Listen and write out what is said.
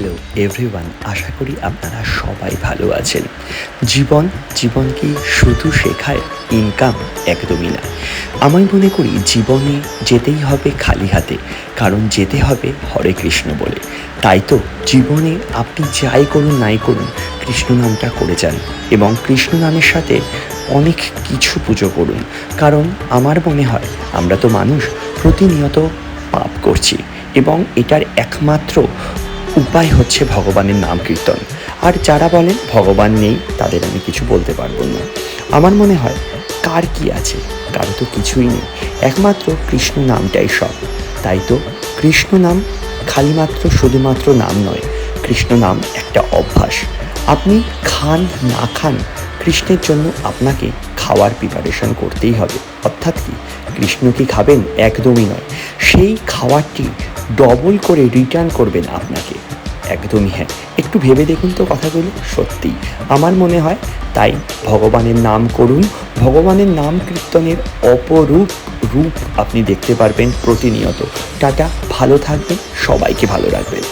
Hello everyone, আশা করি আপনারা সবাই ভালো আছেন। জীবন কি শুধু শেখায়? ইনকাম একদমই না। আমি মনে করি জীবনে যেতেই হবে খালি হাতে, কারণ যেতে হবে হরে কৃষ্ণ বলে। তাই তো জীবনে আপনি যাই করুন নাই করুন, কৃষ্ণ নামটা করে যান এবং কৃষ্ণ নামের সাথে অনেক কিছু পুজো করুন। কারণ আমার মনে হয় আমরা তো মানুষ, প্রতিনিয়ত পাপ করছি এবং এটার একমাত্র উপায় হচ্ছে ভগবানের নাম কীর্তন। আর যারা বলেন ভগবান নেই, তাদের আমি কিছু বলতে পারবো না। আমার মনে হয় কার কি আছে, কারো তো কিছুই নেই, একমাত্র কৃষ্ণ নামটাই সব। তাই তো কৃষ্ণ নাম খালিমাত্র শুধুমাত্র নাম নয়, কৃষ্ণ নাম একটা অভ্যাস। আপনি খান না খান, কৃষ্ণের জন্য আপনাকে খাওয়ার প্রিপারেশন করতেই হবে। অর্থাৎ কি, কৃষ্ণ কি খাবেন? একদমই নয়, সেই খাওয়ারটি ডবল করে রিটার্ন করবেন আপনাকে। একদমই হ্যাঁ, একটু ভেবে দেখুন তো কথাগুলো, সত্যিই আমার মনে হয়। তাই ভগবানের নাম করুন, ভগবানের নাম কীর্তনের অপরূপ রূপ আপনি দেখতে পারবেন প্রতিনিয়ত। টাটা, ভালো থাকবেন, সবাইকে ভালো রাখবেন।